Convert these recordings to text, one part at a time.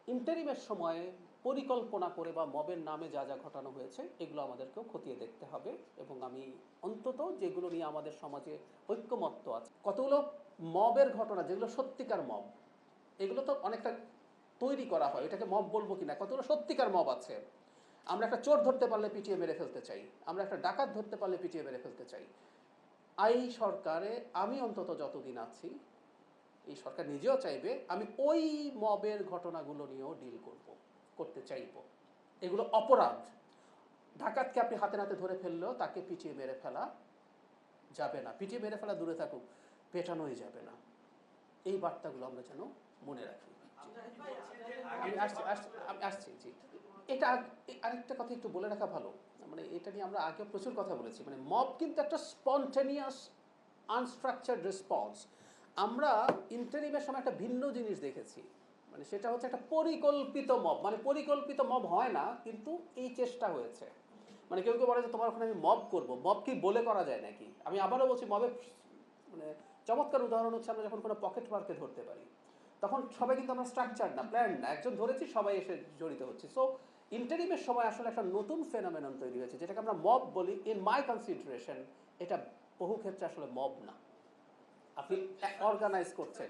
ইন্টারিমের সময়ে পরিকল্পনা করে বা মবের নামে যা যা ঘটানো হয়েছে এগুলো আমাদেরকেও খতিয়ে দেখতে হবে। এবং আমি অন্তত যেগুলো নিয়ে আমাদের সমাজে ঐক্যমত্য আছে, কতগুলো মবের ঘটনা যেগুলো সত্যিকার মব, এগুলো তো অনেকটা তৈরি করা হয়, এটাকে মব বলবো কিনা, কতগুলো সত্যিকার মব আছে। আমরা একটা চোর ধরতে পারলে পিটিয়ে মেরে ফেলতে চাই, আমরা একটা ডাকাত ধরতে পারলে পিটিয়ে মেরে ফেলতে চাই। এই সরকারে আমি অন্তত যতদিন আছি, এই সরকার নিজেও চাইবে আমি ওই মবের ঘটনাগুলো নিয়েও ডিল করতে চাইব। এগুলো অপরাধ। ডাকাতকে আপনি হাতে নাতে ধরে ফেললেও তাকে পিটিয়ে মেরে ফেলা যাবে না, পিটিয়ে মেরে ফেলা দূরে থাকুক, পেটানোই যাবে না। এই বার্তাগুলো আমরা যেন মনে রাখি। আমি আসছি জি। এটা আরেকটা কথা একটু বলে রাখা ভালো, মানে এটা নিয়ে আমরা আগে প্রচুর কথা বলেছি। মানে মব কিন্তু একটা স্পন্টেনিয়াস আনস্ট্রাকচার্ড রেসপন্স। আমরা ইন্টারিমের সময় একটা ভিন্ন জিনিস দেখেছি, মানে সেটা হচ্ছে একটা পরিকল্পিত মব। মানে পরিকল্পিত মব হয় না, কিন্তু এই চেষ্টা হয়েছে। মানে কেউ কেউ বলে যে তোমার ওখানে আমি মব করবো, মব কি বলে করা যায় নাকি? আমি আবারও বলছি, মবের মানে চমৎকার উদাহরণ হচ্ছে আমরা যখন কোনো পকেট মারকে ধরতে পারি, তখন সবাই কিন্তু আমরা স্ট্রাকচার না, প্ল্যান না, একজন ধরেছি সবাই এসে জড়িত হচ্ছে। সো ইন্টারিমের সময় আসলে একটা নতুন ফেনোমেনন তৈরি হয়েছে, যেটাকে আমরা মব বলি। ইন মাই কনসিডারেশন এটা বহু ক্ষেত্রে আসলে মব না, আপনি অর্গানাইজ করছেন।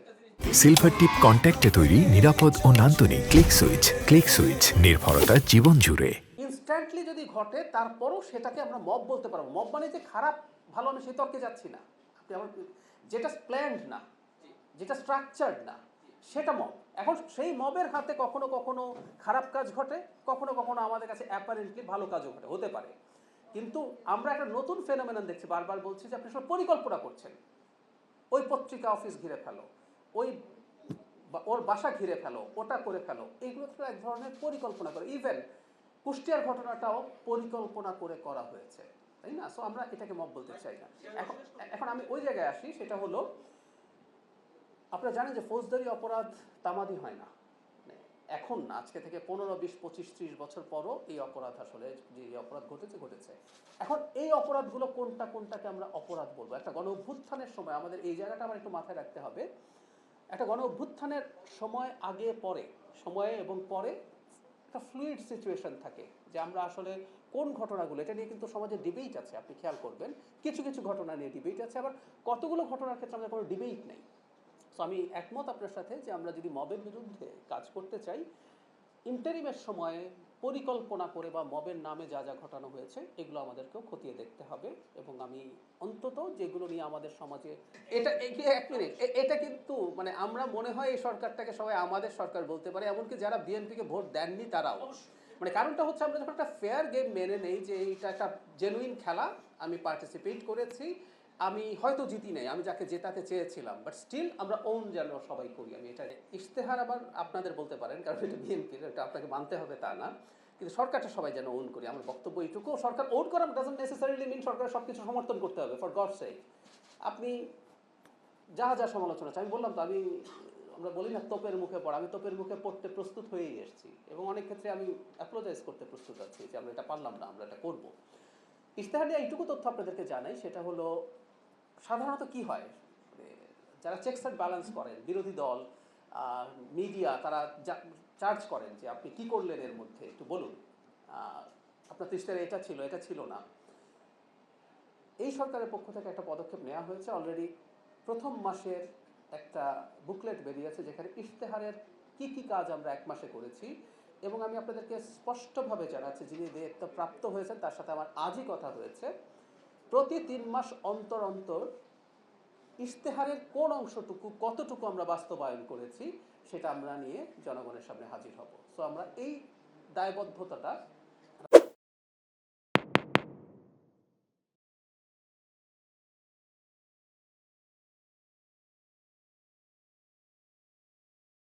সিলভার টিপ কন্ট্যাক্টে তৈরি নিরাপদ ও নান্দনিক ক্লিক সুইচ নির্ভরতা জীবন জুড়ে। ইনস্ট্যান্টলি যদি ঘটে তারপরও সেটাকে আমরা মব বলতে পারবো। মব মানে যে খারাপ ভালো, আমি সেই তর্কে যাচ্ছি না। আপনি আমার যেটা প্ল্যান্ড না, যেটা স্ট্রাকচার্ড না, সেটা মব। এখন সেই মবের হাতে কখনো কখনো খারাপ কাজ ঘটে, কখনো কখনো আমাদের কাছে অ্যাপারেন্টলি ভালো কাজও ঘটে, হতে পারে। কিন্তু আমরা একটা নতুন ফেনোমেনন দেখছি, বারবার বলছি যে আপনি সব পরিকল্পনা করছেন। ওই পত্রিকা অফিস ঘিরে ফেলো, ওই ওর বাসা ঘিরে ফেলো, ওটা করে ফেলো, এইগুলো তো এক ধরনের পরিকল্পনা করে। ইভেন কুষ্টিয়ার ঘটনাটাও পরিকল্পনা করে করা হয়েছে, তাই না? সো আমরা এটাকে মব বলতে চাই না। এখন এখন আমি ওই জায়গায় আসি, সেটা হলো আপনারা জানেন যে ফৌজদারি অপরাধ তামাদি হয় না। এখন না, আজকে থেকে 15, 20, 25, 30 বছর পরও এই অপরাধ আসলে, যে অপরাধ ঘটেছে। এখন এই অপরাধগুলো কোনটাকে আমরা অপরাধ বলবো? একটা গণ অভ্যুত্থানের সময় আমাদের এই জায়গাটা আমার একটু মাথায় রাখতে হবে। একটা গণ অভ্যুত্থানের সময় আগে পরে, সময়ে এবং পরে একটা ফ্লুইড সিচুয়েশন থাকে, যে আমরা আসলে কোন ঘটনাগুলো, এটা নিয়ে কিন্তু সমাজে ডিবেট আছে, আপনি খেয়াল করবেন। কিছু কিছু ঘটনা নিয়ে ডিবেট আছে, আবার কতগুলো ঘটনার ক্ষেত্রে আমাদের কোনো ডিবেট নেই। সো আমি একমত আপনার সাথে যে আমরা যদি মবের বিরুদ্ধে কাজ করতে চাই, ইন্টারিমের সময়ে পরিকল্পনা করে বা মবের নামে যা যা ঘটানো হয়েছে এগুলো আমাদেরকেও খতিয়ে দেখতে হবে। এবং আমি অন্তত যেগুলো নিয়ে আমাদের সমাজে এটা এক মিনিট, এটা কিন্তু মানে আমরা মনে হয় এই সরকারটাকে সবাই আমাদের সরকার বলতে পারে, এমনকি যারা বিএনপিকে ভোট দেননি তারাও। মানে কারণটা হচ্ছে আমরা যখন একটা ফেয়ার গেম মেনে নেই, যে এইটা একটা জেনুইন খেলা, আমি পার্টিসিপেট করেছি, আমি হয়তো জিতি নাই, আমি যাকে জেতাতে চেয়েছিলাম, বাট স্টিল আমরা ওন যেন সবাই করি। আমি এটা ইশতেহার আবার আপনাদের বলতে পারেন, কারণ এটা বিএনপির, এটা আপনাকে মানতে হবে তা না, কিন্তু সরকারটা সবাই যেন ওন করি। আমার বক্তব্য এইটুকু, সরকার ওন করা ডাজন্ট নেসেসারিলি মিন সরকারের সব কিছু সমর্থন করতে হবে, ফর গডস সেক। আপনি যা যা সমালোচনা আছে, আমি বললাম তো, আমরা বলি না তোপের মুখে পড়া, আমি তোপের মুখে পড়তে প্রস্তুত হয়েই এসেছি, এবং অনেক ক্ষেত্রে আমি অ্যাপ্লোজাইজ করতে প্রস্তুত আছি যে আমরা এটা পারলাম না, আমরা এটা করবো। ইশতেহার দিয়ে এইটুকু তথ্য আপনাদেরকে জানাই, সেটা হলো সাধারণত কি হয়, যারা চেকস অ্যান্ড ব্যালেন্স করেন, বিরোধী দল, মিডিয়া, তারা চার্জ করেন যে আপনি কি করলেন, এর মধ্যে একটু বলুন, আপনার ইশতেহারে এটা ছিল না। এই সরকারের পক্ষ থেকে একটা পদক্ষেপ নেওয়া হয়েছে অলরেডি। প্রথম মাসের একটা বুকলেট বেরিয়েছে, যেখানে ইশতেহারের কি কি কাজ আমরা 1 মাসে করেছি। এবং আমি আপনাদেরকে স্পষ্টভাবে জানাচ্ছি, যিনি দায়িত্ব প্রাপ্ত হয়েছেন তার সাথে আমার আজই কথা হয়েছে, প্রতি 3 মাস অন্তর অন্তর ইশতেহারের কোন অংশটুকু কতটুকু আমরা বাস্তবায়ন করেছি সেটা আমরা নিয়ে জনগণের সামনে হাজির হব। সো আমরা এই দায়বদ্ধতাটা